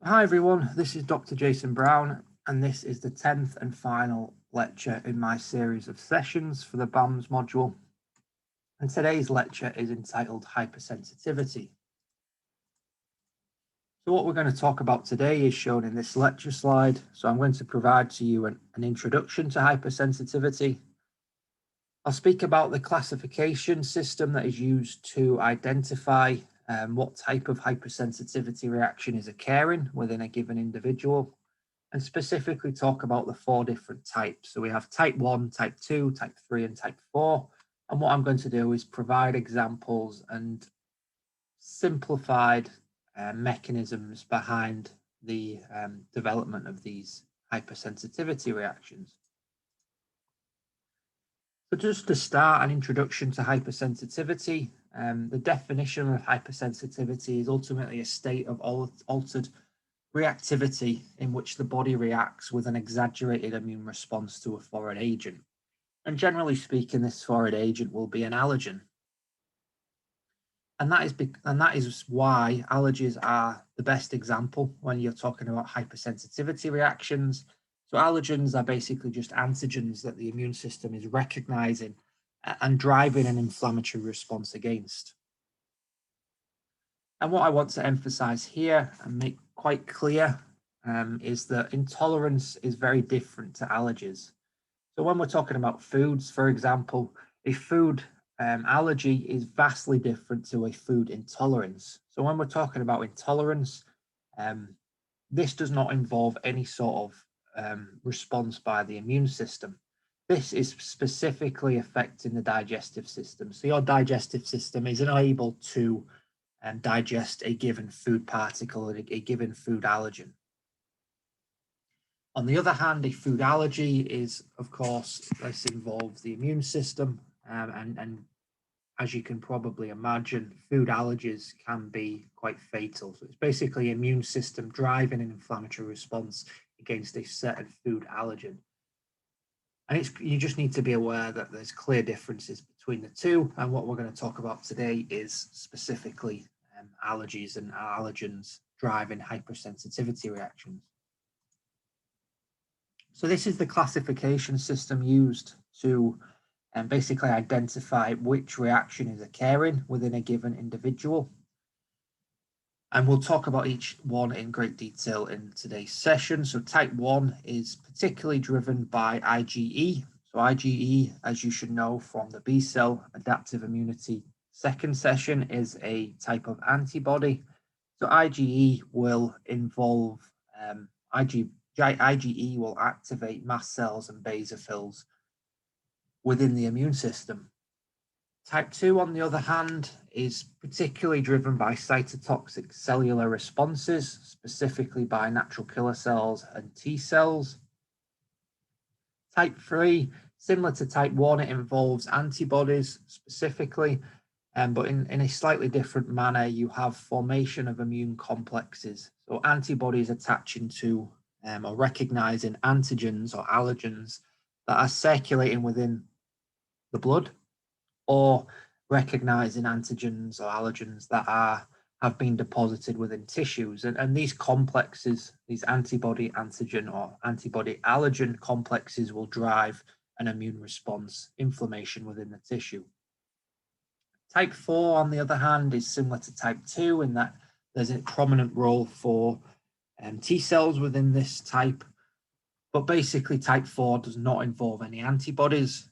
Hi everyone, this is Dr. Jason Brown, and this is the 10th and final lecture in my series of sessions for the BAMS module. And today's lecture is entitled Hypersensitivity. So what we're going to talk about today is shown in this lecture slide. So I'm going to provide to you an introduction to hypersensitivity. I'll speak about the classification system that is used to identify what type of hypersensitivity reaction is occurring within a given individual, and specifically talk about the 4 different types. So we have type 1, type 2, type 3, and type 4. And what I'm going to do is provide examples and simplified mechanisms behind the development of these hypersensitivity reactions. So just to start, an introduction to hypersensitivity. The definition of hypersensitivity is ultimately a state of altered reactivity in which the body reacts with an exaggerated immune response to a foreign agent. And generally speaking, this foreign agent will be an allergen. And that is why allergies are the best example when you're talking about hypersensitivity reactions. So allergens are basically just antigens that the immune system is recognizing and driving an inflammatory response against. And what I want to emphasize here and make quite clear is that intolerance is very different to allergies. So when we're talking about foods, for example, a food allergy is vastly different to a food intolerance. So when we're talking about intolerance, this does not involve any sort of response by the immune system. This is specifically affecting the digestive system. So your digestive system is unable to digest a given food particle, a given food allergen. On the other hand, a food allergy is, of course, this involves the immune system, and as you can probably imagine, food allergies can be quite fatal. So it's basically immune system driving an inflammatory response against a certain food allergen. And you just need to be aware that there's clear differences between the two. And what we're going to talk about today is specifically allergies and allergens driving hypersensitivity reactions. So this is the classification system used to basically identify which reaction is occurring within a given individual. And we'll talk about each one in great detail in today's session. So type 1 is particularly driven by IgE. So IgE, as you should know from the B cell adaptive immunity second session, is a type of antibody. So IgE will involve, IgE will activate mast cells and basophils within the immune system. Type 2, on the other hand, is particularly driven by cytotoxic cellular responses, specifically by natural killer cells and T cells. Type 3, similar to type 1, it involves antibodies specifically, but in a slightly different manner. You have formation of immune complexes. So antibodies attaching to or recognizing antigens or allergens that are circulating within the blood, or recognizing antigens or allergens that have been deposited within tissues. And these complexes, these antibody antigen or antibody allergen complexes, will drive an immune response, inflammation within the tissue. Type 4, on the other hand, is similar to type 2 in that there's a prominent role for T cells within this type. But basically, type 4 does not involve any antibodies.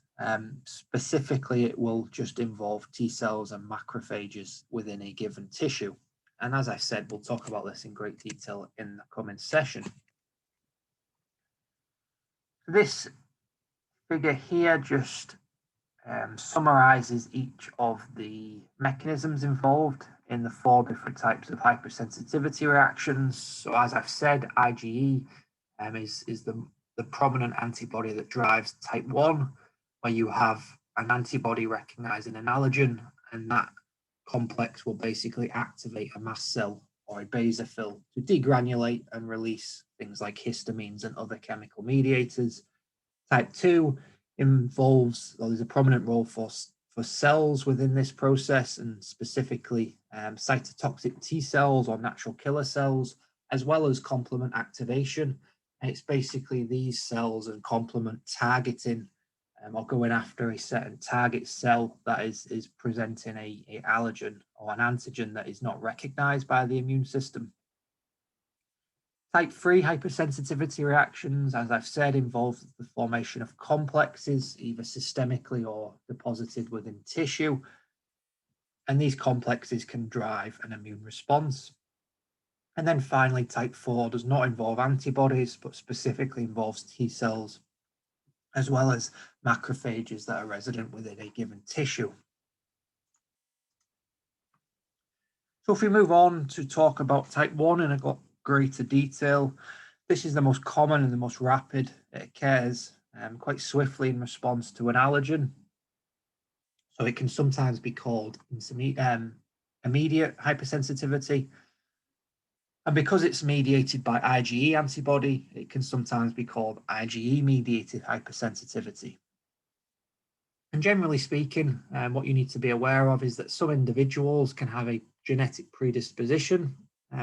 Specifically, it will just involve T cells and macrophages within a given tissue. And as I said, we'll talk about this in great detail in the coming session. This figure here just summarizes each of the mechanisms involved in the 4 different types of hypersensitivity reactions. So as I've said, IgE is the prominent antibody that drives type 1, where you have an antibody recognizing an allergen, and that complex will basically activate a mast cell or a basophil to degranulate and release things like histamines and other chemical mediators. Type 2 involves, there's a prominent role for cells within this process, and specifically cytotoxic T cells or natural killer cells, as well as complement activation. And it's basically these cells and complement targeting or going after a certain target cell that is presenting a allergen or an antigen that is not recognized by the immune system. Type 3 hypersensitivity reactions, as I've said, involve the formation of complexes, either systemically or deposited within tissue. And these complexes can drive an immune response. And then finally, type 4 does not involve antibodies, but specifically involves T cells, as well as macrophages that are resident within a given tissue. So if we move on to talk about type 1 in a greater detail, this is the most common and the most rapid. It occurs quite swiftly in response to an allergen. So it can sometimes be called immediate hypersensitivity. And because it's mediated by IgE antibody, it can sometimes be called IgE-mediated hypersensitivity. And generally speaking, what you need to be aware of is that some individuals can have a genetic predisposition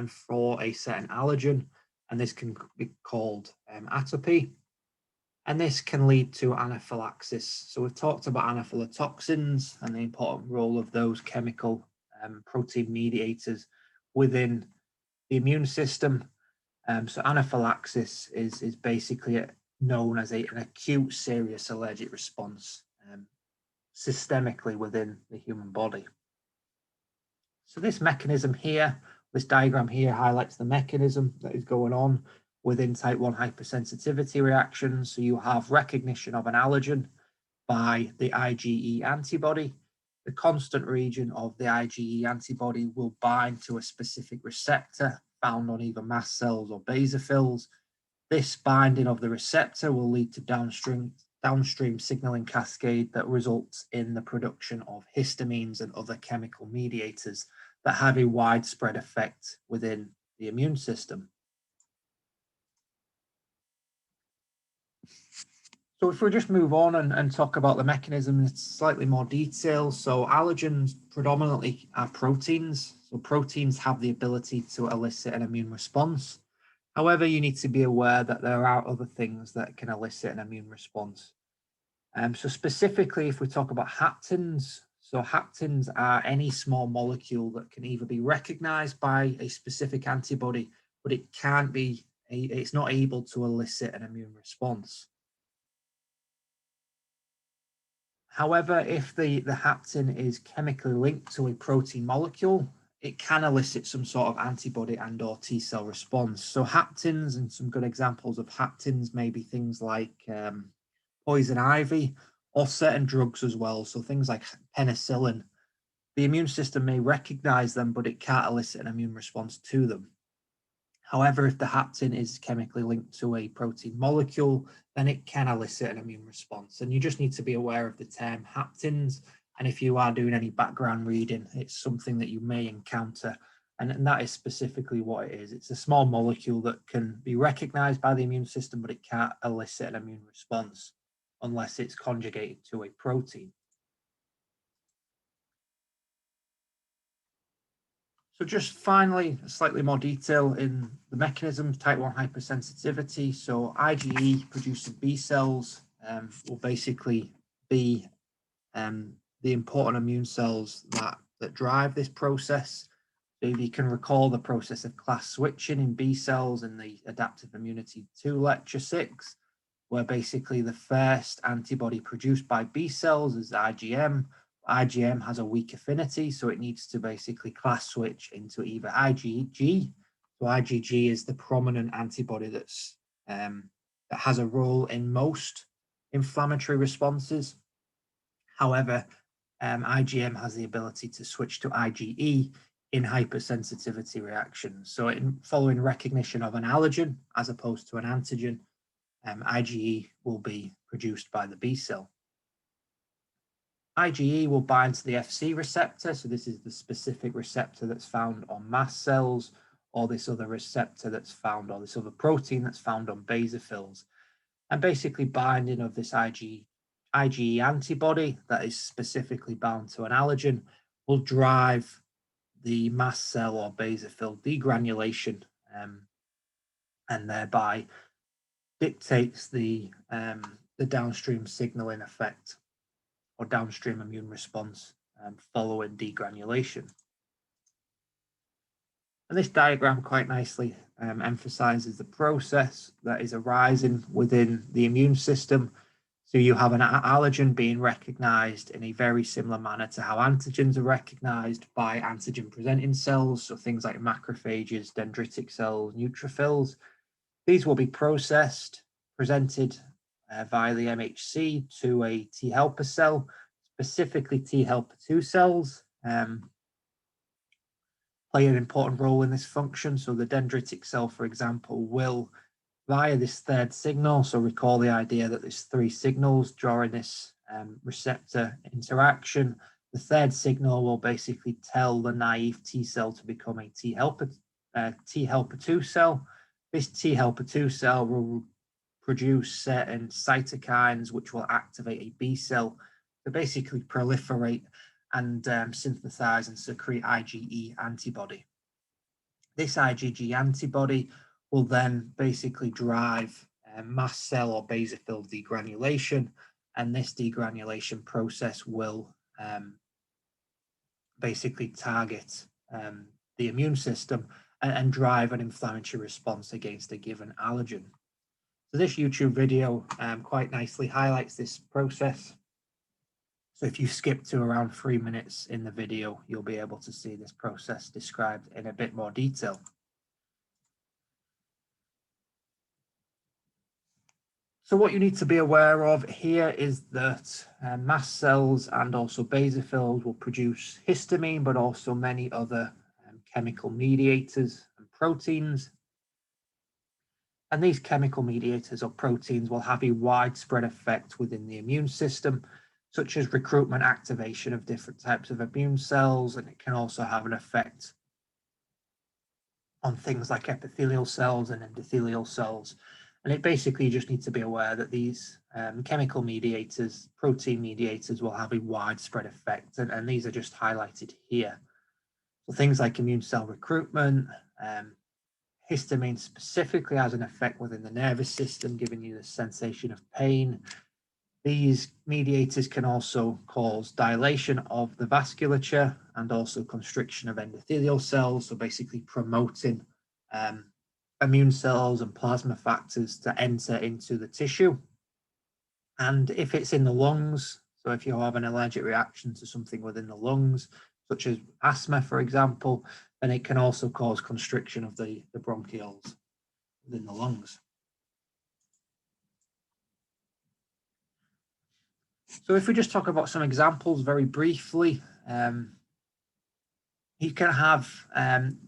for a certain allergen, and this can be called atopy. And this can lead to anaphylaxis. So we've talked about anaphylatoxins and the important role of those chemical protein mediators within the immune system. So anaphylaxis is basically known as an acute serious allergic response systemically within the human body. So this mechanism here, this diagram here highlights the mechanism that is going on within type 1 hypersensitivity reactions. So you have recognition of an allergen by the IgE antibody. The constant region of the IgE antibody will bind to a specific receptor found on either mast cells or basophils. This binding of the receptor will lead to downstream signaling cascade that results in the production of histamines and other chemical mediators that have a widespread effect within the immune system. So if we just move on and talk about the mechanism in slightly more detail. So allergens predominantly are proteins. So proteins have the ability to elicit an immune response. However, you need to be aware that there are other things that can elicit an immune response. So specifically, if we talk about haptens, so haptens are any small molecule that can either be recognized by a specific antibody, but it can't be, it's not able to elicit an immune response. However, if the hapten is chemically linked to a protein molecule, it can elicit some sort of antibody and or T cell response. So haptens, and some good examples of haptens may be things like poison ivy or certain drugs as well. So things like penicillin, the immune system may recognize them, but it can't elicit an immune response to them. However, if the hapten is chemically linked to a protein molecule, then it can elicit an immune response. And you just need to be aware of the term haptens. And if you are doing any background reading, it's something that you may encounter. And that is specifically what it is. It's a small molecule that can be recognized by the immune system, but it can't elicit an immune response unless it's conjugated to a protein. So just finally, slightly more detail in the mechanism of type 1 hypersensitivity. So IgE producing B cells will basically be the important immune cells that drive this process. So if you can recall the process of class switching in B cells in the Adaptive Immunity 2 lecture 6, where basically the first antibody produced by B cells is IgM. IgM has a weak affinity, so it needs to basically class switch into either IgG. So IgG is the prominent antibody that has a role in most inflammatory responses. However, IgM has the ability to switch to IgE in hypersensitivity reactions. So following recognition of an allergen as opposed to an antigen, IgE will be produced by the B cell. IgE will bind to the Fc receptor, so this is the specific receptor that's found on mast cells, or this other receptor that's found, or this other protein that's found on basophils. And basically binding of this IgE antibody that is specifically bound to an allergen will drive the mast cell or basophil degranulation and thereby dictates the downstream signaling effect or downstream immune response following degranulation. And this diagram quite nicely emphasizes the process that is arising within the immune system. So you have an allergen being recognized in a very similar manner to how antigens are recognized by antigen-presenting cells, so things like macrophages, dendritic cells, neutrophils. These will be processed, presented via the MHC to a T helper cell, specifically T helper 2 cells, play an important role in this function. So the dendritic cell, for example, will, via this third signal, so recall the idea that there's 3 signals during this receptor interaction. The third signal will basically tell the naive T cell to become a T helper 2 cell. This T helper 2 cell will produce certain cytokines which will activate a B cell to basically proliferate and synthesize and secrete IgE antibody. This IgG antibody will then basically drive mast cell or basophil degranulation, and this degranulation process will basically target the immune system and drive an inflammatory response against a given allergen. So this YouTube video quite nicely highlights this process. So if you skip to around 3 minutes in the video, you'll be able to see this process described in a bit more detail. So what you need to be aware of here is that mast cells and also basophils will produce histamine, but also many other chemical mediators and proteins. And these chemical mediators or proteins will have a widespread effect within the immune system, such as recruitment activation of different types of immune cells, and it can also have an effect on things like epithelial cells and endothelial cells. And it basically, you just need to be aware that these chemical mediators, protein mediators, will have a widespread effect, and these are just highlighted here. So things like immune cell recruitment, histamine specifically has an effect within the nervous system, giving you the sensation of pain. These mediators can also cause dilation of the vasculature and also constriction of endothelial cells, so basically promoting immune cells and plasma factors to enter into the tissue. And if it's in the lungs, so if you have an allergic reaction to something within the lungs, such as asthma, for example, then it can also cause constriction of the bronchioles within the lungs. So if we just talk about some examples very briefly, you can have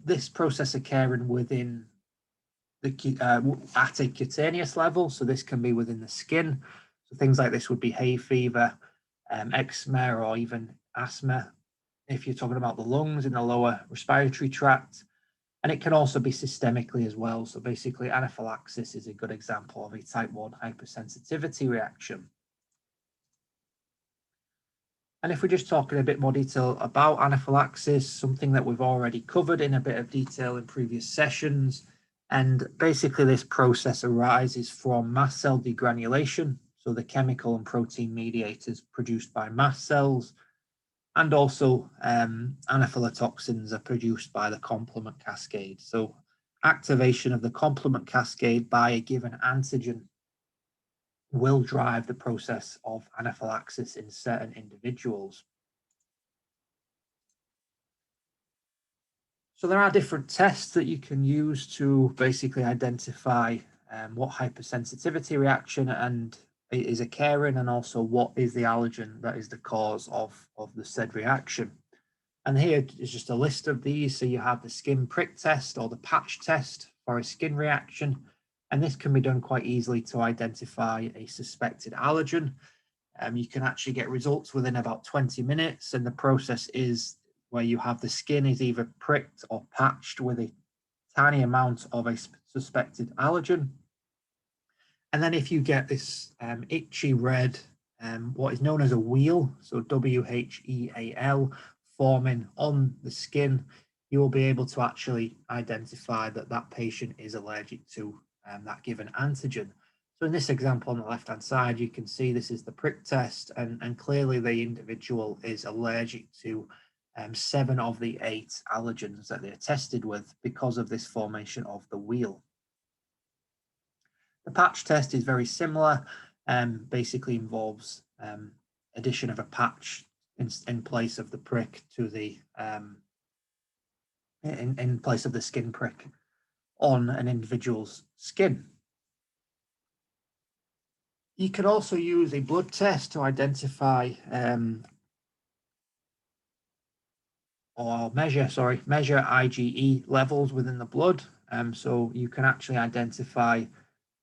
this process occurring within at a cutaneous level. So this can be within the skin. So things like this would be hay fever, eczema, or even asthma. If you're talking about the lungs in the lower respiratory tract, and it can also be systemically as well. So basically anaphylaxis is a good example of a type 1 hypersensitivity reaction. And if we just talk in a bit more detail about anaphylaxis, something that we've already covered in a bit of detail in previous sessions, and basically this process arises from mast cell degranulation, so the chemical and protein mediators produced by mast cells, and also anaphylatoxins are produced by the complement cascade. So activation of the complement cascade by a given antigen will drive the process of anaphylaxis in certain individuals. So there are different tests that you can use to basically identify what hypersensitivity reaction and is occurring, and also what is the allergen that is the cause of the said reaction. And here is just a list of these. So you have the skin prick test or the patch test for a skin reaction. And this can be done quite easily to identify a suspected allergen. You can actually get results within about 20 minutes. And the process is where you have the skin is either pricked or patched with a tiny amount of a suspected allergen. And then if you get this itchy red, what is known as a wheal, so WHEAL, forming on the skin, you will be able to actually identify that that patient is allergic to that given antigen. So in this example on the left-hand side, you can see this is the prick test, and clearly the individual is allergic to 7 of the 8 allergens that they're tested with because of this formation of the wheal. The patch test is very similar, basically involves addition of a patch in place of the prick to the in place of the skin prick on an individual's skin. You can also use a blood test to identify measure IgE levels within the blood. So you can actually identify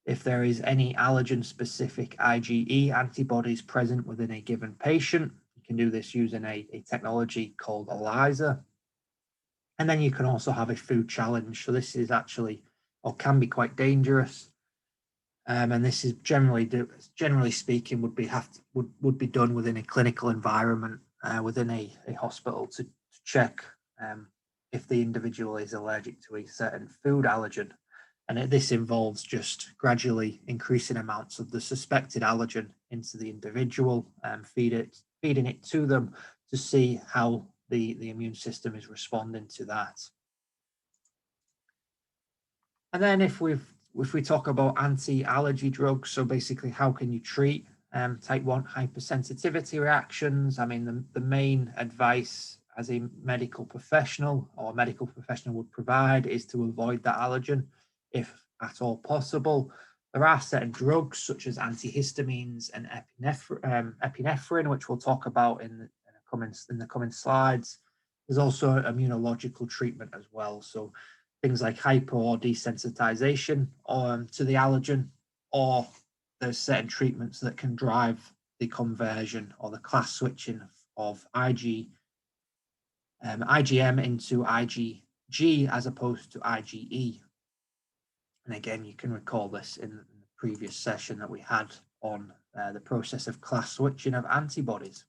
if there is any allergen-specific IgE antibodies present within a given patient. You can do this using a technology called ELISA. And then you can also have a food challenge. So this is actually, or can be quite dangerous. And this is generally speaking, would be done within a clinical environment, within a hospital to check if the individual is allergic to a certain food allergen. And this involves just gradually increasing amounts of the suspected allergen into the individual, feeding it to them to see how the immune system is responding to that. And then if we talk about anti-allergy drugs, so basically how can you treat type 1 hypersensitivity reactions? I mean, the main advice as a medical professional would provide is to avoid that allergen if at all possible. There are certain drugs such as antihistamines and epinephrine, which we'll talk about in the coming slides. There's also immunological treatment as well. So things like hypo or desensitization to the allergen, or there's certain treatments that can drive the conversion or the class switching of IgM into IgG as opposed to IgE. And again, you can recall this in the previous session that we had on the process of class switching of antibodies.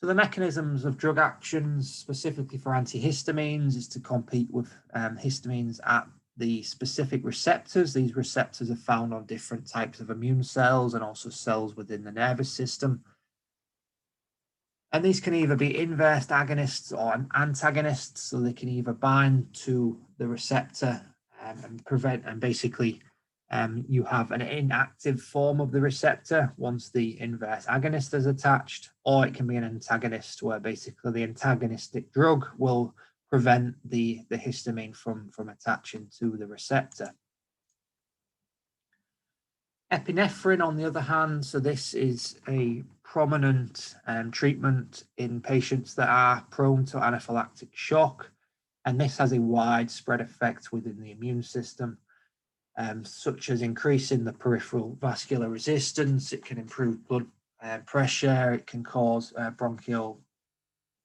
So the mechanisms of drug actions specifically for antihistamines is to compete with histamines at the specific receptors. These receptors are found on different types of immune cells and also cells within the nervous system. And these can either be inverse agonists or antagonists, so they can either bind to the receptor and prevent, and basically you have an inactive form of the receptor once the inverse agonist is attached, or it can be an antagonist where basically the antagonistic drug will prevent the histamine from attaching to the receptor. Epinephrine, on the other hand, so this is a prominent treatment in patients that are prone to anaphylactic shock, and this has a widespread effect within the immune system, such as increasing the peripheral vascular resistance. It can improve blood pressure, it can cause bronchial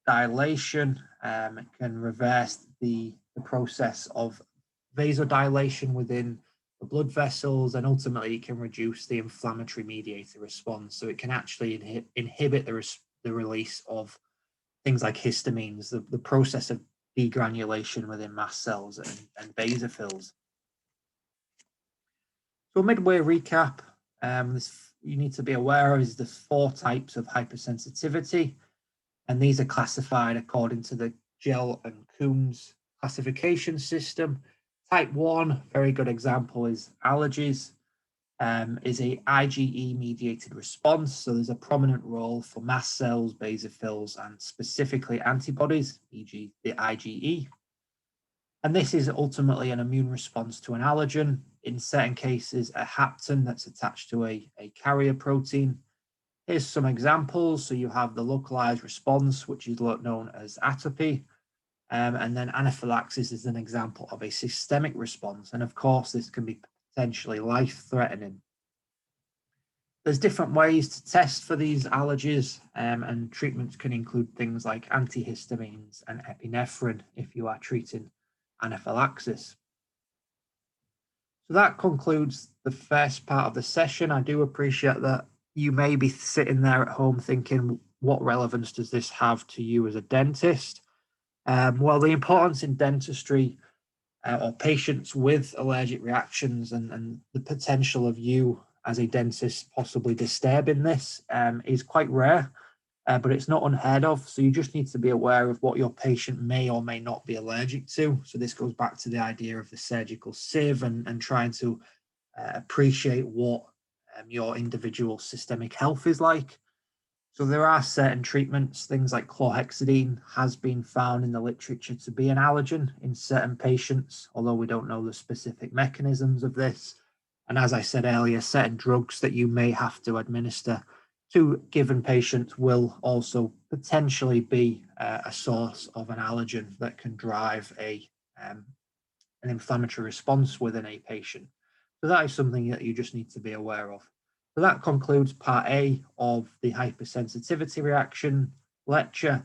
dilation, it can reverse the process of vasodilation within the blood vessels, and ultimately it can reduce the inflammatory mediator response. So it can actually inhibit the release of things like histamines, the process of degranulation within mast cells and basophils. So midway recap, you need to be aware of is the 4 types of hypersensitivity, and these are classified according to the Gell and Coombs classification system. Type 1, very good example, is allergies, is a IgE-mediated response. So there's a prominent role for mast cells, basophils, and specifically antibodies, e.g. the IgE. And this is ultimately an immune response to an allergen. In certain cases, a hapten that's attached to a carrier protein. Here's some examples. So you have the localized response, which is known as atopy. And then anaphylaxis is an example of a systemic response. And of course, this can be potentially life-threatening. There's different ways to test for these allergies, and treatments can include things like antihistamines and epinephrine if you are treating anaphylaxis. So that concludes the first part of the session. I do appreciate that you may be sitting there at home thinking, what relevance does this have to you as a dentist? Well, the importance in dentistry or patients with allergic reactions, and the potential of you as a dentist possibly disturbing this is quite rare, but it's not unheard of. So you just need to be aware of what your patient may or may not be allergic to. So this goes back to the idea of the surgical sieve and trying to appreciate what your individual systemic health is like. So there are certain treatments, things like chlorhexidine has been found in the literature to be an allergen in certain patients, although we don't know the specific mechanisms of this. And as I said earlier, certain drugs that you may have to administer to given patients will also potentially be a source of an allergen that can drive an inflammatory response within a patient. So that is something that you just need to be aware of. So that concludes part A of the hypersensitivity reaction lecture.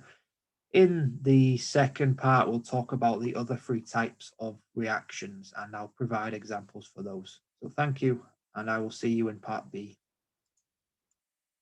In the second part, we'll talk about the other 3 types of reactions, and I'll provide examples for those. So thank you, and I will see you in part B.